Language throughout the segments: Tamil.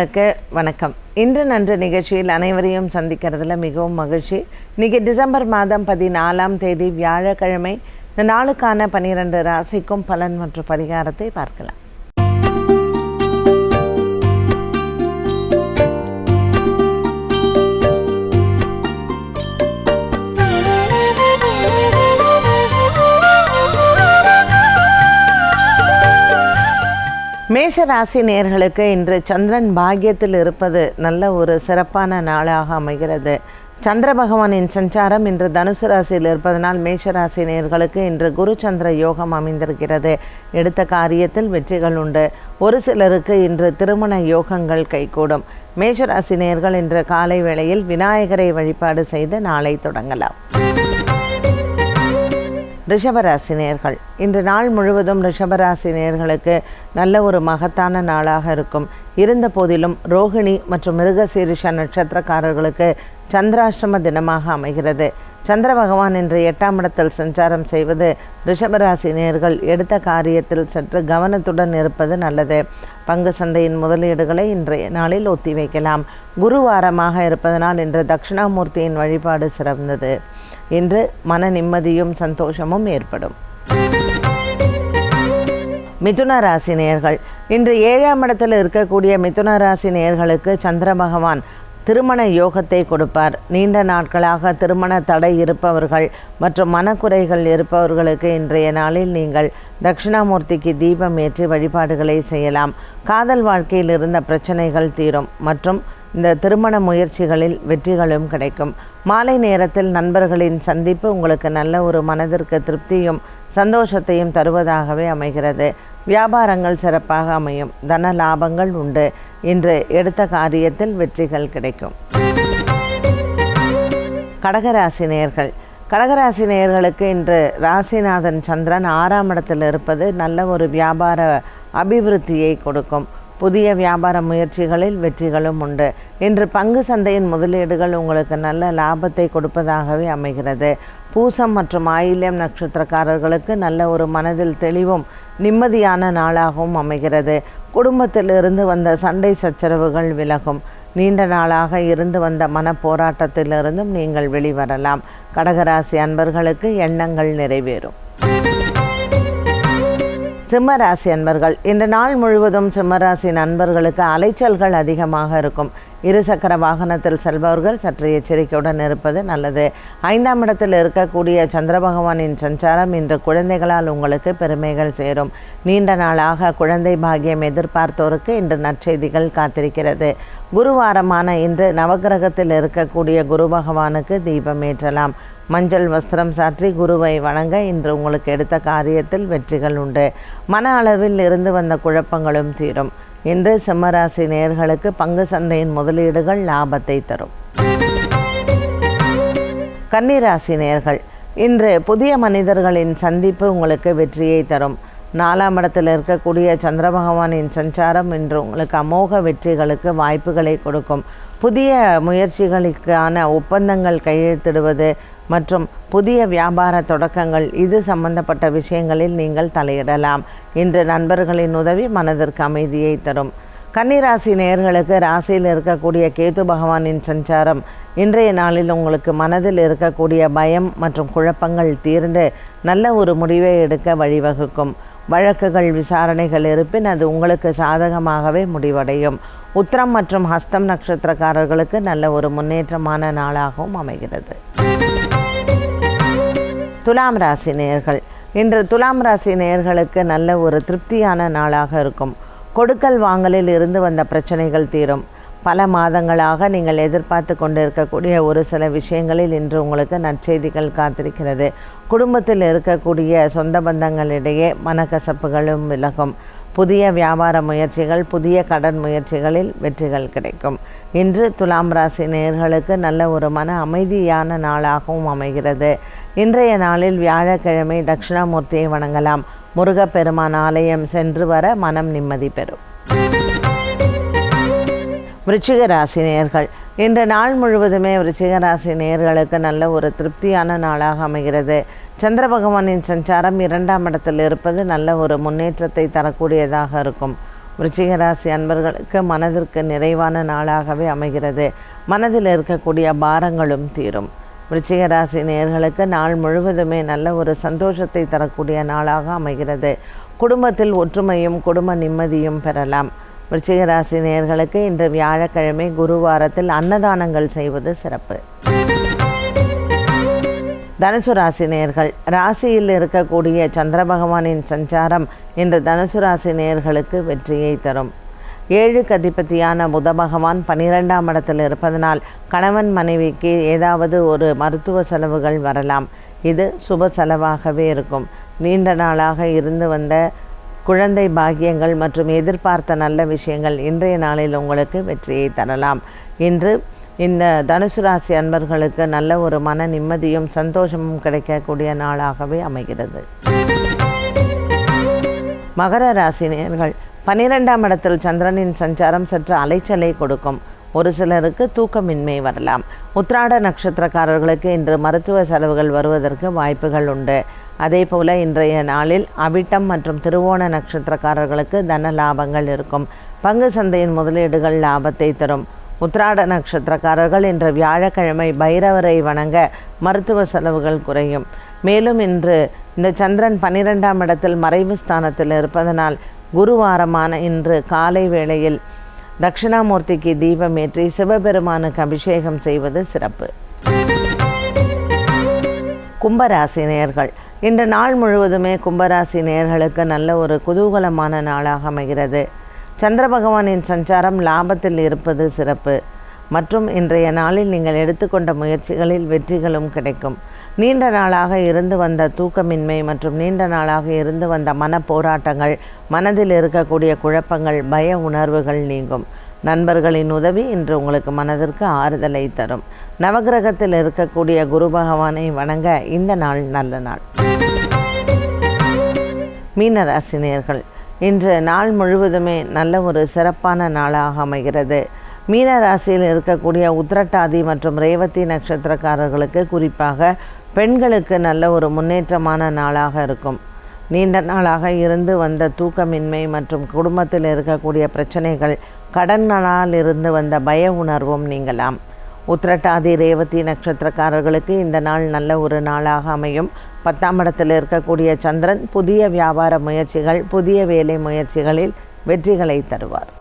நேயர்களுக்கு வணக்கம். இன்று நன்று நிகழ்ச்சியில் அனைவரையும் சந்திக்கிறதுல மிகவும் மகிழ்ச்சி. இன்றைக்கி டிசம்பர் மாதம் 14ஆம் தேதி வியாழக்கிழமை. இந்த நாளுக்கான 12 ராசிக்கும் பலன் மற்றும் பரிகாரத்தை பார்க்கலாம். மேஷ ராசி நேயர்களுக்கு இன்று சந்திரன் பாக்கியத்தில் இருப்பது நல்ல ஒரு சிறப்பான நாளாக அமைகிறது. சந்திர பகவானின் சஞ்சாரம் இன்று தனுசு ராசியில் இருப்பதனால் மேஷ ராசி நேயர்களுக்கு இன்று குரு சந்திர யோகம் அமைந்திருக்கிறது. எடுத்த காரியத்தில் வெற்றிகள் உண்டு. ஒரு சிலருக்கு இன்று திருமண யோகங்கள் கைகூடும். மேஷ ராசி நேயர்கள் இன்று காலை வேளையில் விநாயகரை வழிபாடு செய்து நாளை தொடங்கலாம். ரிஷபராசி நேயர்கள் இன்று நாள் முழுவதும் ரிஷபராசி நேயர்களுக்கு நல்ல ஒரு மகத்தான நாளாக இருக்கும். இருந்த போதிலும் ரோகிணி மற்றும் மிருகசீரிஷ நட்சத்திரக்காரர்களுக்கு சந்திராஷ்டம தினமாக அமைகிறது. சந்திர பகவான் இன்று 8ஆம் இடத்தில் சஞ்சாரம் செய்வது ரிஷபராசி நேயர்கள் எடுத்த காரியத்தில் சற்று கவனத்துடன் இருப்பது நல்லது. பங்கு சந்தையின் முதலீடுகளை இன்றைய நாளில் ஒத்தி வைக்கலாம். குருவாரமாக இருப்பதனால் இன்று தட்சிணாமூர்த்தியின் வழிபாடு சிறந்தது. இன்று மன நிம்மதியும் சந்தோஷமும் ஏற்படும். மிதுன ராசி நேயர்கள் இன்று 7ஆம் இடத்தில் இருக்கக்கூடிய மிதுன ராசி நேயர்களுக்கு சந்திர பகவான் திருமண யோகத்தை கொடுப்பார். நீண்ட நாட்களாக திருமண தடை இருப்பவர்கள் மற்றும் மனக்குறைகள் இருப்பவர்களுக்கு இன்றைய நாளில் நீங்கள் தட்சிணாமூர்த்திக்கு தீபம் ஏற்றி வழிபாடுகளை செய்யலாம். காதல் வாழ்க்கையில் இருந்த பிரச்சனைகள் தீரும் மற்றும் இந்த திருமண முயற்சிகளில் வெற்றிகளும் கிடைக்கும். மாலை நேரத்தில் நண்பர்களின் சந்திப்பு உங்களுக்கு நல்ல ஒரு மனதிற்கு திருப்தியும் சந்தோஷத்தையும் தருவதாகவே அமைகிறது. வியாபாரங்கள் சிறப்பாக அமையும். தன லாபங்கள் உண்டு. இன்று எடுத்த காரியத்தில் வெற்றிகள் கிடைக்கும். கடகராசி நேயர்கள் கடகராசி நேயர்களுக்கு இன்று ராசிநாதன் சந்திரன் 6ஆம் இடத்தில் இருப்பது நல்ல ஒரு வியாபார அபிவிருத்தியை கொடுக்கும். புதிய வியாபார முயற்சிகளில் வெற்றிகளும் உண்டு. இன்று பங்கு சந்தையின் முதலீடுகள் உங்களுக்கு நல்ல லாபத்தை கொடுப்பதாகவே அமைகிறது. பூசம் மற்றும் ஆயில்யம் நட்சத்திரக்காரர்களுக்கு நல்ல ஒரு மனதில் தெளிவும் நிம்மதியான நாளாகவும் அமைகிறது. குடும்பத்தில் இருந்து வந்த சண்டை சச்சரவுகள் விலகும். நீண்ட நாளாக இருந்து வந்த மன போராட்டத்திலிருந்தும் நீங்கள் வெளிவரலாம். கடகராசி அன்பர்களுக்கு எண்ணங்கள் நிறைவேறும். சிம்மராசி அன்பர்கள் இன்று நாள் முழுவதும் சிம்மராசி நண்பர்களுக்கு அலைச்சல்கள் அதிகமாக இருக்கும். இருசக்கர வாகனத்தில் செல்பவர்கள் சற்று எச்சரிக்கையுடன் இருப்பது நல்லது. 5ஆம் இடத்தில் இருக்கக்கூடிய சந்திர பகவானின் சஞ்சாரம் இன்று குழந்தைகளால் உங்களுக்கு பெருமைகள் சேரும். நீண்ட நாளாக குழந்தை பாக்கியம் எதிர்பார்த்தோருக்கு இன்று நற்செய்திகள் காத்திருக்கிறது. குருவாரமான இன்று நவகிரகத்தில் இருக்கக்கூடிய குரு பகவானுக்கு தீபம் ஏற்றலாம். மஞ்சள் வஸ்திரம் சாற்றி குருவை வணங்க இன்று உங்களுக்கு எடுத்த காரியத்தில் வெற்றிகள் உண்டு. மன அளவில் இருந்து வந்த குழப்பங்களும் தீரும். இன்று சிம்மராசி நேயர்களுக்கு பங்கு சந்தையின் முதலீடுகள் லாபத்தை தரும். கன்னிராசி நேயர்கள் இன்று புதிய மனிதர்களின் சந்திப்பு உங்களுக்கு வெற்றியை தரும். 4ஆம் இடத்தில் இருக்கக்கூடிய சந்திர பகவானின் சஞ்சாரம் இன்று உங்களுக்கு அமோக வெற்றிகளுக்கு வாய்ப்புகளை கொடுக்கும். புதிய முயற்சிகளுக்கான ஒப்பந்தங்கள் கையெழுத்திடுவது மற்றும் புதிய வியாபார தொடக்கங்கள் இது சம்பந்தப்பட்ட விஷயங்களில் நீங்கள் தலையிடலாம். இன்று நண்பர்களின் உதவி மனதிற்கு அமைதியை தரும். கன்னிராசி நேயர்களுக்கு ராசியில் இருக்கக்கூடிய கேது பகவானின் சஞ்சாரம் இன்றைய நாளில் உங்களுக்கு மனதில் இருக்கக்கூடிய பயம் மற்றும் குழப்பங்கள் தீர்ந்து நல்ல ஒரு முடிவை எடுக்க வழிவகுக்கும். வழக்குகள் விசாரணைகள் இருப்பின் அது உங்களுக்கு சாதகமாகவே முடிவடையும். உத்திரம் மற்றும் ஹஸ்தம் நட்சத்திரக்காரர்களுக்கு நல்ல ஒரு முன்னேற்றமான நாளாகவும் அமைகிறது. துலாம் ராசி நேயர்கள் இன்று துலாம் ராசி நேயர்களுக்கு நல்ல ஒரு திருப்தியான நாளாக இருக்கும். கொடுக்கல் வாங்கலில் இருந்து வந்த பிரச்சனைகள் தீரும். பல மாதங்களாக நீங்கள் எதிர்பார்த்து கொண்டிருக்கக்கூடிய ஒரு சில விஷயங்களில் இன்று உங்களுக்கு நற்செய்திகள் காத்திருக்கிறது. குடும்பத்தில் இருக்கக்கூடிய சொந்த பந்தங்களிடையே மனக்கசப்புகளும் விலகும். புதிய வியாபார முயற்சிகள் புதிய கடன் முயற்சிகளில் வெற்றிகள் கிடைக்கும். இன்று துலாம் ராசி நேயர்களுக்கு நல்ல ஒரு மன அமைதியான நாளாகவும் அமைகிறது. இன்றைய நாளில் வியாழக்கிழமை தட்சிணாமூர்த்தியை வணங்கலாம். முருகப்பெருமான் ஆலயம் சென்று வர மனம் நிம்மதி பெறும். விருச்சிக ராசி நேயர்கள் இன்று நாள் முழுவதுமே விருச்சிக ராசி நேயர்களுக்கு நல்ல ஒரு திருப்தியான நாளாக அமைகிறது. சந்திர பகவானின் சஞ்சாரம் 2ஆம் இடத்தில் இருப்பது நல்ல ஒரு முன்னேற்றத்தை தரக்கூடியதாக இருக்கும். விருச்சிக ராசி அன்பர்களுக்கு மனதிற்கு நிறைவான நாளாகவே அமைகிறது. மனதில் இருக்கக்கூடிய பாரங்களும் தீரும். விருச்சிக ராசி நேயர்களுக்கு நாள் முழுவதுமே நல்ல ஒரு சந்தோஷத்தை தரக்கூடிய நாளாக அமைகிறது. குடும்பத்தில் ஒற்றுமையும் குடும்ப நிம்மதியும் பெறலாம். விருச்சிக ராசி நேயர்களுக்கு இன்று வியாழக்கிழமை குருவாரத்தில் அன்னதானங்கள் செய்வது சிறப்பு. தனுசு ராசி நேயர்கள், ராசியில் இருக்கக்கூடிய சந்திர பகவானின் சஞ்சாரம் இன்று தனுசு ராசி நேயர்களுக்கு வெற்றியை தரும். 7க்கு அதிபதியான புத பகவான் 12ஆம் இடத்தில் இருப்பதனால் கணவன் மனைவிக்கு ஏதாவது ஒரு மருத்துவ செலவுகள் வரலாம். இது சுப செலவாகவே இருக்கும். நீண்ட நாளாக இருந்து வந்த குழந்தை பாக்கியங்கள் மற்றும் எதிர்பார்த்த நல்ல விஷயங்கள் இன்றைய நாளில் உங்களுக்கு வெற்றியை தரலாம். இன்று இந்த தனுசு ராசி அன்பர்களுக்கு நல்ல ஒரு மன நிம்மதியும் சந்தோஷமும் கிடைக்கக்கூடிய நாளாகவே அமைகிறது. மகர ராசி நேயர்கள், 12ஆம் இடத்தில் சந்திரனின் சஞ்சாரம் சற்று அலைச்சலை கொடுக்கும். ஒரு சிலருக்கு தூக்கமின்மை வரலாம். உத்திராட நட்சத்திரக்காரர்களுக்கு இன்று மருத்துவ செலவுகள் வருவதற்கு வாய்ப்புகள் உண்டு. அதே போல் இன்றைய நாளில் அவிட்டம் மற்றும் திருவோண நட்சத்திரக்காரர்களுக்கு தன லாபங்கள் இருக்கும். பங்கு சந்தையின் முதலீடுகள் லாபத்தை தரும். உத்திராட நட்சத்திரக்காரர்கள் இன்று வியாழக்கிழமை பைரவரை வணங்க மருத்துவ செலவுகள் குறையும். மேலும் இன்று இந்த சந்திரன் 12ஆம் இடத்தில் மறைவு ஸ்தானத்தில் இருப்பதனால் குருவாரமான இன்று காலை வேளையில் தட்சிணாமூர்த்திக்கு தீபம் ஏற்றி சிவபெருமானுக்கு அபிஷேகம் செய்வது சிறப்பு. கும்பராசி நேயர்கள், இன்று நாள் முழுவதுமே கும்பராசி நேயர்களுக்கு நல்ல ஒரு குதூகலமான நாளாக அமைகிறது. சந்திர பகவானின் சஞ்சாரம் லாபத்தில் இருப்பது சிறப்பு. மற்றும் இன்றைய நாளில் நீங்கள் எடுத்துக்கொண்ட முயற்சிகளில் வெற்றிகளும் கிடைக்கும். நீண்ட நாளாக இருந்து வந்த தூக்கமின்மை மற்றும் நீண்ட நாளாக இருந்து வந்த மன போராட்டங்கள், மனதில் இருக்கக்கூடிய குழப்பங்கள், பய உணர்வுகள் நீங்கும். நண்பர்களின் உதவி இன்று உங்களுக்கு மனதிற்கு ஆறுதலை தரும். நவகிரகத்தில் இருக்கக்கூடிய குரு பகவானை வணங்க இந்த நாள் நல்ல நாள். மீனராசி நேயர்கள், இன்று நாள் முழுவதுமே நல்ல ஒரு சிறப்பான நாளாக அமைகிறது. மீன ராசியில் இருக்கக்கூடிய உத்திரட்டாதி மற்றும் ரேவதி நட்சத்திரக்காரர்களுக்கு, குறிப்பாக பெண்களுக்கு நல்ல ஒரு முன்னேற்றமான நாளாக இருக்கும். நீண்ட நாளாக இருந்து வந்த தூக்கமின்மை மற்றும் குடும்பத்தில் இருக்கக்கூடிய பிரச்சனைகள், கடன்களால் இருந்து வந்த பய உணர்வும் நீங்கலாம். உத்திரட்டாதி ரேவதி நட்சத்திரக்காரர்களுக்கு இந்த நாள் நல்ல ஒரு நாளாக அமையும். 10ஆம் இடத்தில் இருக்கக்கூடிய சந்திரன் புதிய வியாபார முயற்சிகள், புதிய வேலை முயற்சிகளில் வெற்றிகளை தருவார்.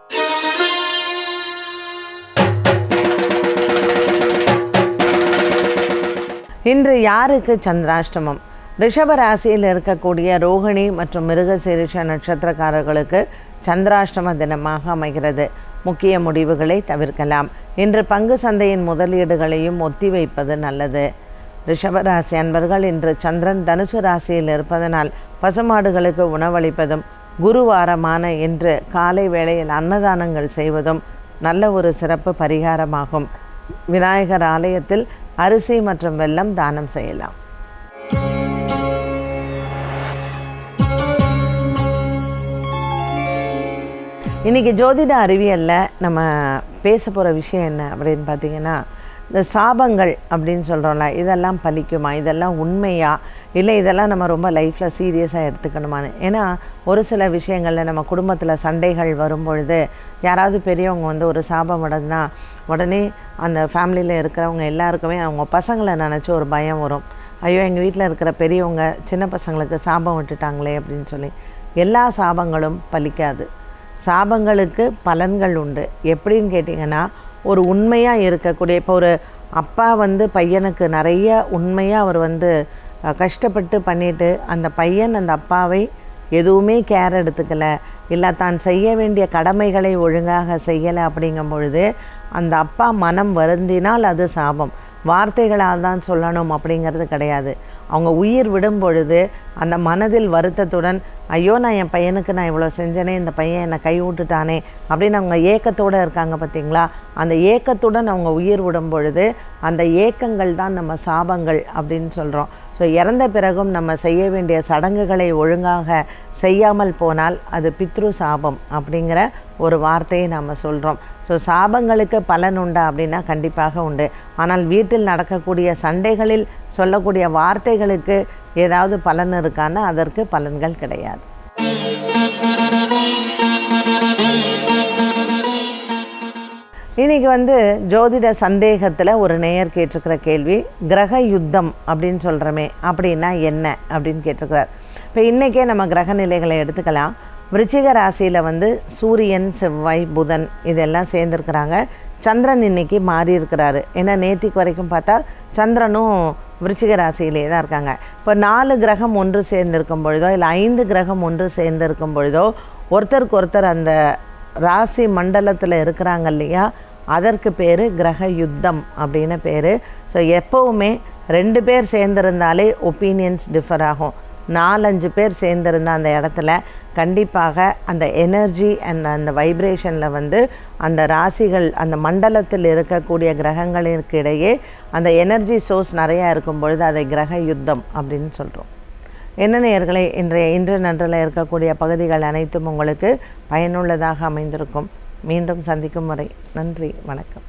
இன்று யாருக்கு சந்திராஷ்டமம்? ரிஷப ராசியில் இருக்கக்கூடிய ரோகிணி மற்றும் மிருகசீரிஷ நட்சத்திரக்காரர்களுக்கு சந்திராஷ்டம தினமாக அமைகிறது. முக்கிய முடிவுகளை தவிர்க்கலாம். இன்று பங்கு சந்தையின் முதலீடுகளையும் ஒத்திவைப்பது நல்லது. ரிஷபராசி அன்பர்கள், இன்று சந்திரன் தனுசு ராசியில் இருப்பதனால் பசுமாடுகளுக்கு உணவளிப்பதும், குருவாரமான இன்று காலை வேளையில் அன்னதானங்கள் செய்வதும் நல்ல ஒரு சிறப்பு பரிகாரமாகும். விநாயகர் ஆலயத்தில் அரிசி மற்றும் வெல்லம் தானம் செய்யலாம். இன்றைக்கி ஜோதிட அறிவியலில் நம்ம பேச போகிற விஷயம் என்ன அப்படின்னு பார்த்திங்கன்னா, இந்த சாபங்கள் அப்படின்னு சொல்கிறோம்ல, இதெல்லாம் பலிக்குமா, இதெல்லாம் உண்மையா, இல்லை இதெல்லாம் நம்ம ரொம்ப லைஃப்பில் சீரியஸாக எடுத்துக்கணுமான்னு. ஏன்னா ஒரு சில விஷயங்களில் நம்ம குடும்பத்தில் சண்டைகள் வரும்பொழுது யாராவது பெரியவங்க வந்து ஒரு சாபம் உடனே உடனே அந்த ஃபேமிலியில் இருக்கிறவங்க எல்லாருக்குமே அவங்க பசங்களை நினச்சி ஒரு பயம் வரும். ஐயோ, எங்கள் வீட்டில் இருக்கிற பெரியவங்க சின்ன பசங்களுக்கு சாபம் விட்டுட்டாங்களே அப்படின்னு சொல்லி. எல்லா சாபங்களும் பலிக்காது. சாபங்களுக்கு பலன்கள் உண்டு. எப்படின்னு கேட்டிங்கன்னா, ஒரு உண்மையாக இருக்கக்கூடிய, இப்போ ஒரு அப்பா வந்து பையனுக்கு நிறைய உண்மையாக அவர் வந்து கஷ்டப்பட்டு பண்ணிவிட்டு அந்த பையன் அந்த அப்பாவை எதுவுமே கேர் எடுத்துக்கலை, இல்லை தான் செய்ய வேண்டிய கடமைகளை ஒழுங்காக செய்யலை அப்படிங்கும் பொழுது அந்த அப்பா மனம் வருந்தினால் அது சாபம். வார்த்தைகளால் தான் சொல்லணும் அப்படிங்கிறது கிடையாது. அவங்க உயிர் விடும் பொழுது அந்த மனதில் வருத்தத்துடன், ஐயோ நான் என் பையனுக்கு நான் இவ்வளோ செஞ்சேனே, இந்த பையன் என்னை கை விட்டுட்டானே அப்படின்னு அவங்க ஏக்கத்தோடு இருக்காங்க பார்த்திங்களா. அந்த ஏக்கத்துடன் அவங்க உயிர் விடும் பொழுது அந்த ஏக்கங்கள் தான் நம்ம சாபங்கள் அப்படின்னு சொல்கிறோம். ஸோ இறந்த பிறகும் நம்ம செய்ய வேண்டிய சடங்குகளை ஒழுங்காக செய்யாமல் போனால் அது பித்ரு சாபம் அப்படிங்கிற ஒரு வார்த்தையை நாம் சொல்கிறோம். ஸோ சாபங்களுக்கு பலன் உண்டா அப்படின்னா கண்டிப்பாக உண்டு. ஆனால் வீட்டில் நடக்கக்கூடிய சண்டைகளில் சொல்லக்கூடிய வார்த்தைகளுக்கு ஏதாவது பலன் இருக்கான்னா அதற்கு பலன்கள் கிடையாது. இன்றைக்கி ஜோதிட சந்தேகத்தில் ஒரு நேயர் கேட்டிருக்கிற கேள்வி, கிரக யுத்தம் அப்படின்னு சொல்கிறோமே அப்படின்னா என்ன அப்படின்னு கேட்டிருக்கிறார். இப்போ இன்றைக்கே நம்ம கிரக நிலைகளை எடுத்துக்கலாம். விருச்சிக ராசியில் சூரியன், செவ்வாய், புதன் இதெல்லாம் சேர்ந்துருக்கிறாங்க. சந்திரன் இன்றைக்கி மாறி இருக்கிறாரு. ஏன்னா நேத்திக்கு வரைக்கும் பார்த்தா சந்திரனும் விருச்சிக ராசியிலே தான் இருக்காங்க. இப்போ 4 கிரகம் ஒன்று சேர்ந்திருக்கும் பொழுதோ இல்லை 5 கிரகம் ஒன்று சேர்ந்திருக்கும் பொழுதோ ஒருத்தருக்கு ஒருத்தர் அந்த ராசி மண்டலத்தில் இருக்கிறாங்க இல்லையா, அதற்கு பேர் கிரக யுத்தம் அப்படின்னு பேர். ஸோ எப்போவுமே 2 பேர் சேர்ந்திருந்தாலே ஒப்பீனியன்ஸ் டிஃபர் ஆகும். 4-5 பேர் சேர்ந்திருந்த அந்த இடத்துல கண்டிப்பாக அந்த எனர்ஜி அந்த வைப்ரேஷனில் அந்த ராசிகள் அந்த மண்டலத்தில் இருக்கக்கூடிய கிரகங்களுக்கு இடையே அந்த எனர்ஜி சோர்ஸ் நிறையா இருக்கும் பொழுது அதை கிரக யுத்தம் அப்படின்னு சொல்கிறோம். என்ன நேயர்களே, இன்று நன்றில் இருக்கக்கூடிய பகுதிகள் அனைத்தும் உங்களுக்கு பயனுள்ளதாக அமைந்திருக்கும். மீண்டும் சந்திக்கும் வரை நன்றி, வணக்கம்.